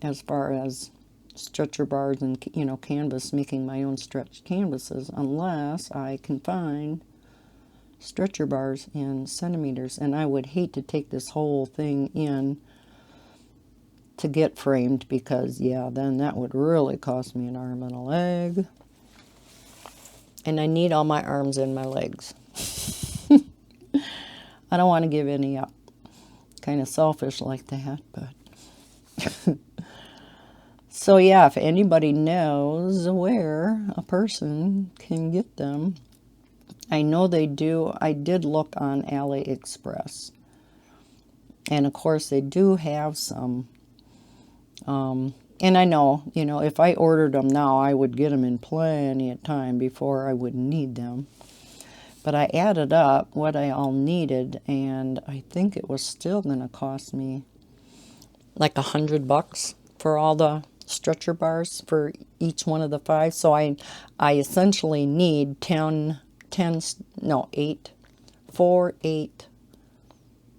as far as stretcher bars and, you know, canvas, making my own stretched canvases, unless I can find stretcher bars in centimeters. And I would hate to take this whole thing in to get framed because, yeah, then that would really cost me an arm and a leg. And I need all my arms and my legs. I don't want to give any up. Kind of selfish like that, but... So yeah, if anybody knows where a person can get them, I know they do. I did look on AliExpress. And of course they do have some. And I know, you know, if I ordered them now, I would get them in plenty of time before I would need them. But I added up what I all needed, and I think it was still going to cost me like $100 for all the stretcher bars for each one of the 5. So I essentially need 8.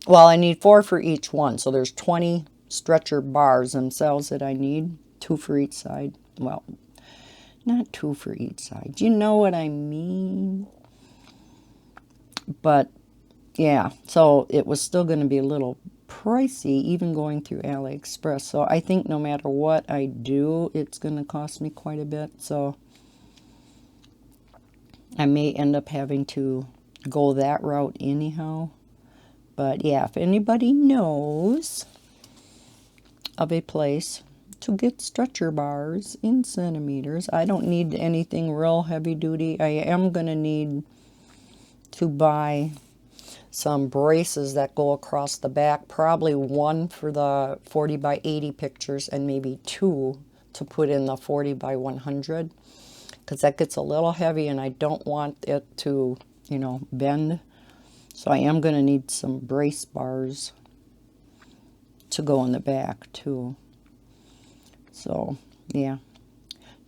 Well, I need 4 for each one. So there's 20 stretcher bars themselves that I need, 2 for each side. Well, not 2 for each side. You know what I mean? But yeah, so it was still going to be a little pricey even going through AliExpress. So I think no matter what I do, it's going to cost me quite a bit. So I may end up having to go that route anyhow. But yeah, if anybody knows of a place to get stretcher bars in centimeters, I don't need anything real heavy duty. I am going to need to buy some braces that go across the back, probably 1 for the 40 by 80 pictures and maybe 2 to put in the 40 by 100, because that gets a little heavy and I don't want it to, you know, bend. So I am going to need some brace bars to go in the back too. So yeah,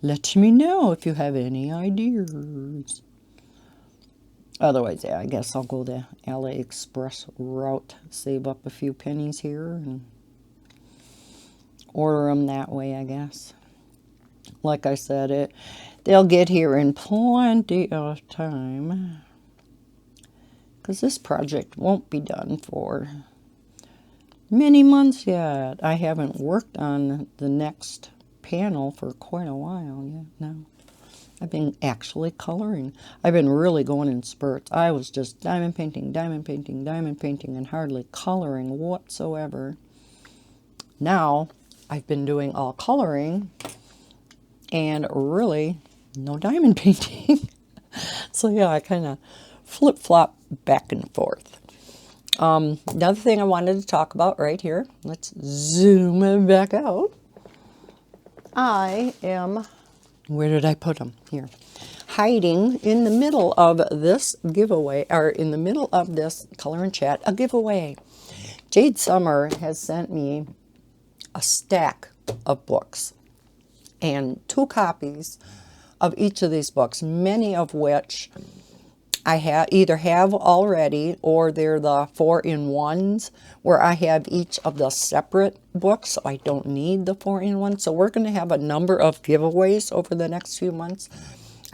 let me know if you have any ideas. Otherwise, yeah, I guess I'll go the AliExpress route, save up a few pennies here, and order them that way, I guess. Like I said, they'll get here in plenty of time, because this project won't be done for many months yet. I haven't worked on the next panel for quite a while yet now. I've been actually coloring. I've been really going in spurts. I was just diamond painting, and hardly coloring whatsoever. Now, I've been doing all coloring and really no diamond painting. So yeah, I kind of flip-flop back and forth. Another thing I wanted to talk about right here, let's zoom it back out. I am... Where did I put them? Here. Hiding in the middle of this giveaway, or in the middle of this Color and Chat, a giveaway. Jade Summer has sent me a stack of books and 2 copies of each of these books, many of which I either have already, or they're the 4-in-1s where I have each of the separate books, so I don't need the 4-in-1. So we're going to have a number of giveaways over the next few months.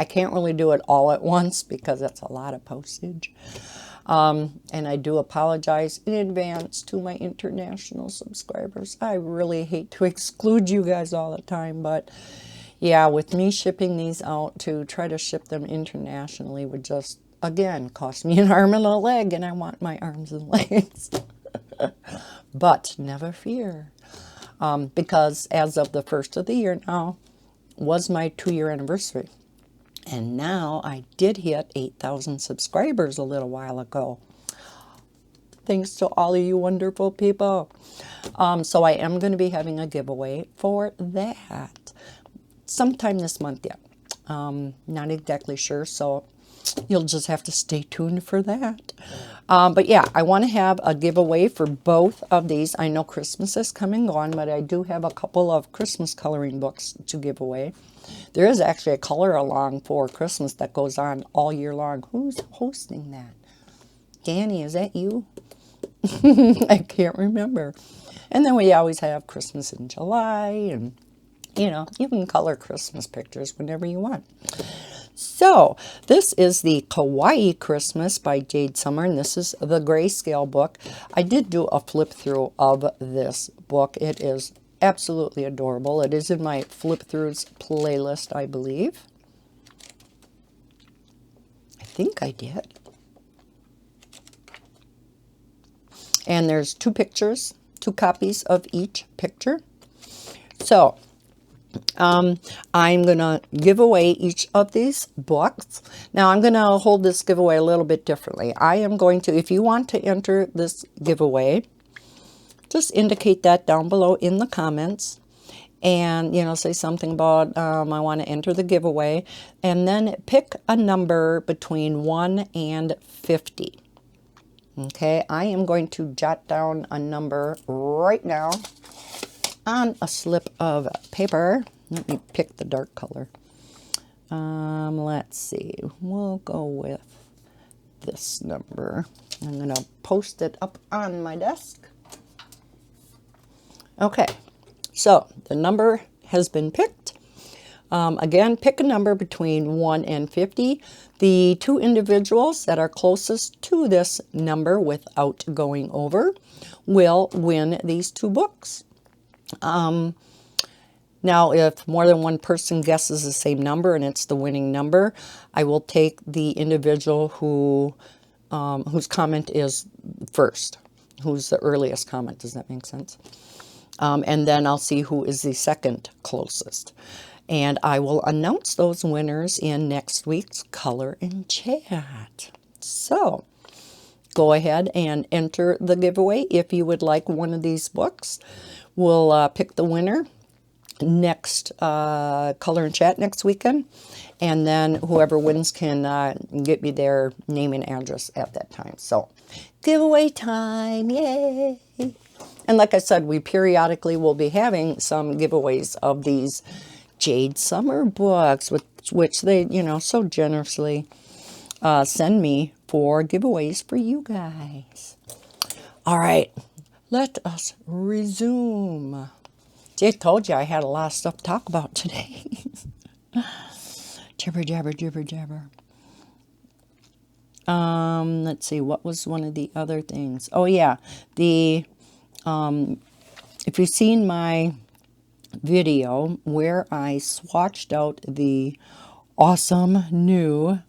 I can't really do it all at once because that's a lot of postage. And I do apologize in advance to my international subscribers. I really hate to exclude you guys all the time, but yeah, with me shipping these out, to try to ship them internationally would just, again, cost me an arm and a leg, and I want my arms and legs. But never fear, because as of the first of the year now was my 2-year anniversary. And now I did hit 8,000 subscribers a little while ago. Thanks to all of you wonderful people. So I am going to be having a giveaway for that sometime this month yet. Not exactly sure, so you'll just have to stay tuned for that. But yeah, I want to have a giveaway for both of these. I know Christmas is come and gone, but I do have a couple of Christmas coloring books to give away. There is actually a color along for Christmas that goes on all year long. Who's hosting that? Danny, is that you? I can't remember. And then we always have Christmas in July, and you know, you can color Christmas pictures whenever you want. So this is the Kawaii Christmas by Jade Summer, and this is the grayscale book. I did do a flip through of this book. It is absolutely adorable. It is in my flip throughs playlist, I believe. I think I did. And there's 2 pictures, 2 copies of each picture. So I'm going to give away each of these books. Now I'm going to hold this giveaway a little bit differently. I am going to, if you want to enter this giveaway, just indicate that down below in the comments. And, you know, say something about, I want to enter the giveaway. And then pick a number between 1 and 50. Okay, I am going to jot down a number right now on a slip of paper. Let me pick the dark color. Let's see. We'll go with this number. I'm going to post it up on my desk. Okay, so the number has been picked. Again, pick a number between 1 and 50. The 2 individuals that are closest to this number without going over will win these 2 books. Now, if more than one person guesses the same number and it's the winning number, I will take the individual who whose comment is first, who's the earliest comment. Does that make sense? And then I'll see who is the second closest. And I will announce those winners in next week's Color and Chat. So go ahead and enter the giveaway if you would like one of these books. We'll pick the winner next Color and Chat next weekend. And then whoever wins can get me their name and address at that time. So giveaway time, yay! And like I said, we periodically will be having some giveaways of these Jade Summer books, which they, you know, so generously send me for giveaways for you guys. All right, let us resume. See, I told you I had a lot of stuff to talk about today. Jibber, jabber, jibber, jabber. Let's see, what was one of the other things? Oh, yeah, the, if you've seen my video where I swatched out the awesome new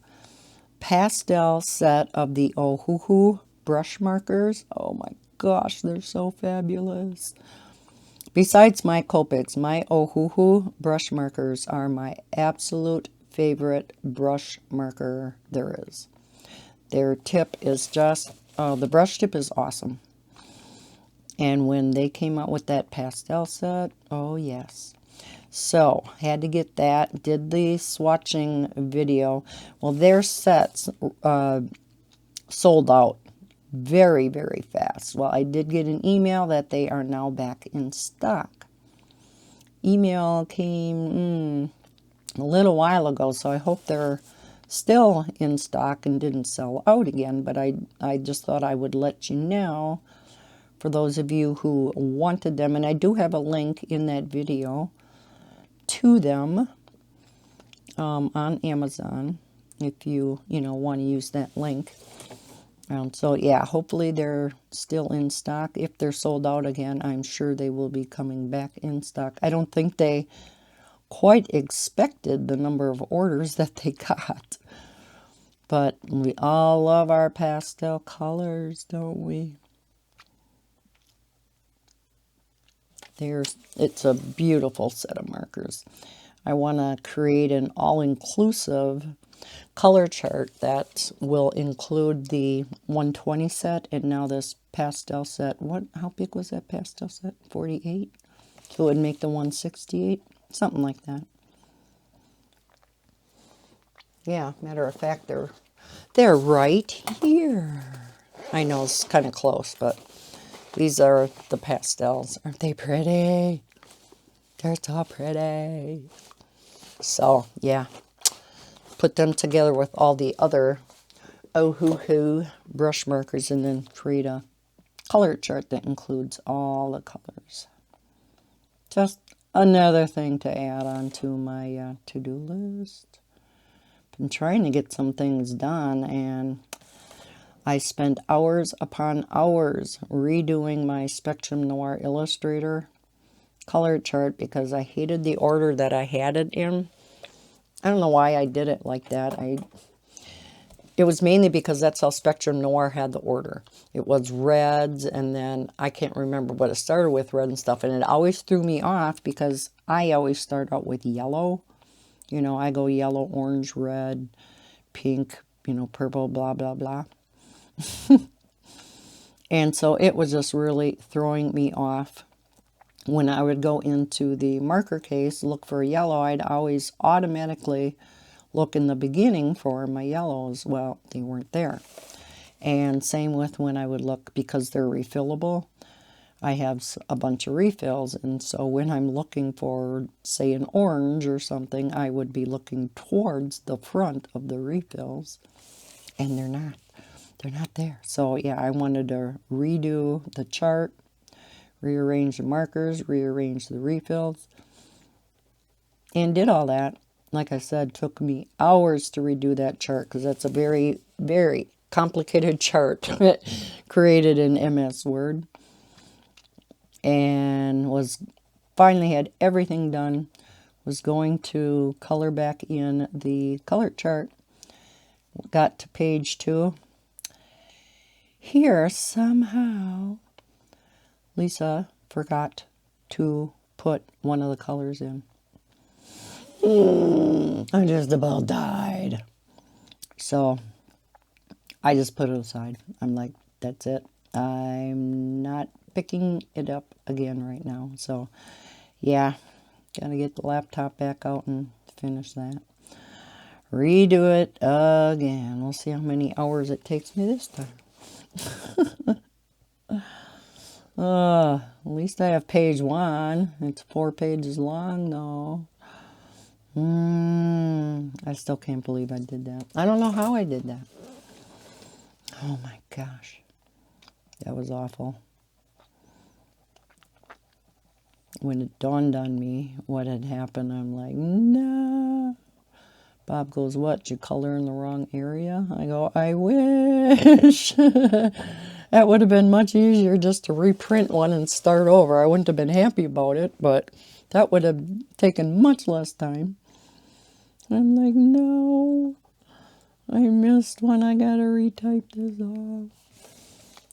pastel set of the Ohuhu brush markers. Oh my gosh, they're so fabulous. Besides my Copics, my Ohuhu brush markers are my absolute favorite brush marker there is. Their tip is just, the brush tip is awesome. And when they came out with that pastel set, oh yes. So, had to get that, did the swatching video. Well, their sets sold out very, very fast. Well, I did get an email that they are now back in stock. Email came a little while ago, so I hope they're still in stock and didn't sell out again. But I just thought I would let you know, for those of you who wanted them, and I do have a link in that video to them on Amazon if you want to use that link. So yeah, hopefully they're still in stock. If they're sold out again, I'm sure they will be coming back in stock. I don't think they quite expected the number of orders that they got. But we all love our pastel colors, don't we? It's a beautiful set of markers. I want to create an all-inclusive color chart that will include the 120 set and now this pastel set. How big was that pastel set? 48? So it would make the 168, something like that. Yeah, matter of fact, they're right here. I know it's kind of close, but these are the pastels. Aren't they pretty? They're so pretty. So, yeah. Put them together with all the other oh-hoo-hoo brush markers and then create a color chart that includes all the colors. Just another thing to add on to my to-do list. Been trying to get some things done, and I spent hours upon hours redoing my Spectrum Noir Illustrator color chart because I hated the order that I had it in. I don't know why I did it like that. It was mainly because that's how Spectrum Noir had the order. It was reds, and then I can't remember what it started with, red and stuff, and it always threw me off because I always start out with yellow. You know, I go yellow, orange, red, pink, purple, blah, blah, blah. And so it was just really throwing me off. When I would go into the marker case, look for a yellow, I'd always automatically look in the beginning for my yellows. Well, they weren't there. And same with when I would look, because they're refillable, I have a bunch of refills. And so when I'm looking for, say, an orange or something, I would be looking towards the front of the refills. And they're not. They're not there. So yeah, I wanted to redo the chart, rearrange the markers, rearrange the refills, and did all that. Like I said, took me hours to redo that chart because that's a very, very complicated chart created in MS Word. And finally had everything done. Was going to color back in the color chart. Got to page 2. Here, somehow, Lisa forgot to put one of the colors in. I just about died. So I just put it aside. I'm like, that's it. I'm not picking it up again right now. So yeah, gotta get the laptop back out and finish that. Redo it again. We'll see how many hours it takes me this time. At least I have page 1. It's 4 pages long, though. I still can't believe I did that. I don't know how I did that. Oh my gosh. That was awful. When it dawned on me what had happened, I'm like, no. Bob goes, what, you color in the wrong area? I go, I wish. That would have been much easier just to reprint one and start over. I wouldn't have been happy about it, but that would have taken much less time. I'm like, no, I missed one. I gotta retype this off.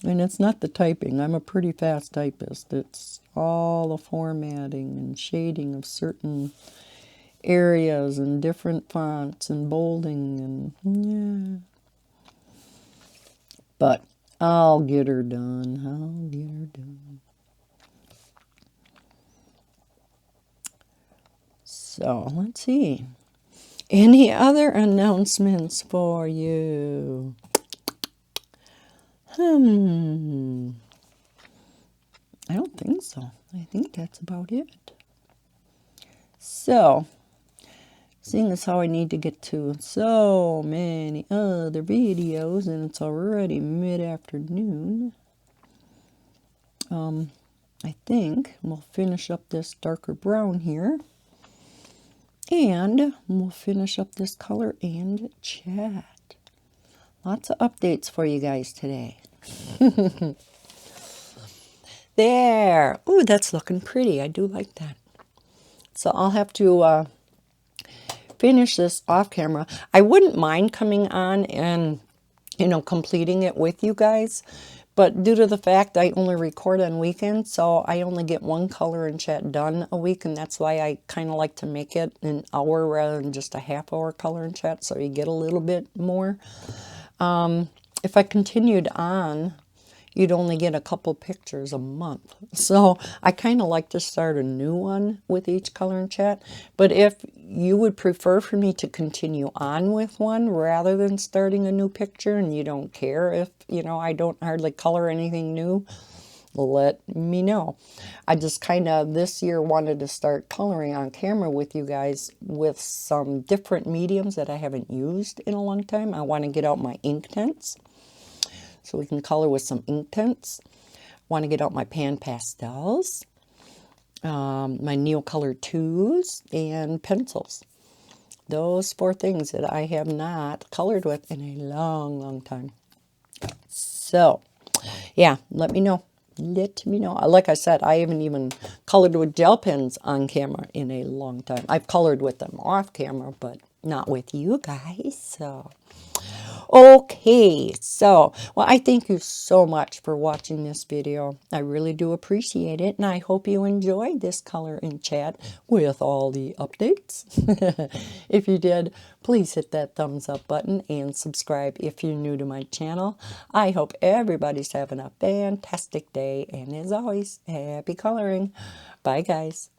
And it's not the typing. I'm a pretty fast typist. It's all the formatting and shading of certain areas and different fonts and bolding and yeah. But I'll get her done. I'll get her done. So let's see. Any other announcements for you? I don't think so. I think that's about it. So, seeing as how I need to get to so many other videos and it's already mid-afternoon, I think we'll finish up this darker brown here. And we'll finish up this color and chat. Lots of updates for you guys today. There. Ooh, that's looking pretty. I do like that. So I'll have to finish this off camera. I wouldn't mind coming on and, completing it with you guys. But due to the fact I only record on weekends, so I only get one color and chat done a week, and that's why I kind of like to make it an hour rather than just a half-hour color and chat, so you get a little bit more. If I continued on, you'd only get a couple pictures a month. So I kind of like to start a new one with each color and chat. But if you would prefer for me to continue on with one rather than starting a new picture, and you don't care if, I don't hardly color anything new, let me know. I just kind of this year wanted to start coloring on camera with you guys with some different mediums that I haven't used in a long time. I want to get out my ink tints so we can color with some ink tints. Want to get out my pan pastels, my Neocolor 2s, and pencils. Those 4 things that I have not colored with in a long, long time. So, yeah, let me know. Let me know. Like I said, I haven't even colored with gel pens on camera in a long time. I've colored with them off camera, but not with you guys. So, okay, so, well, I thank you so much for watching this video. I really do appreciate it, and I hope you enjoyed this color and chat with all the updates. If you did, please hit that thumbs up button and subscribe if you're new to my channel. I hope everybody's having a fantastic day, and as always, happy coloring. Bye, guys.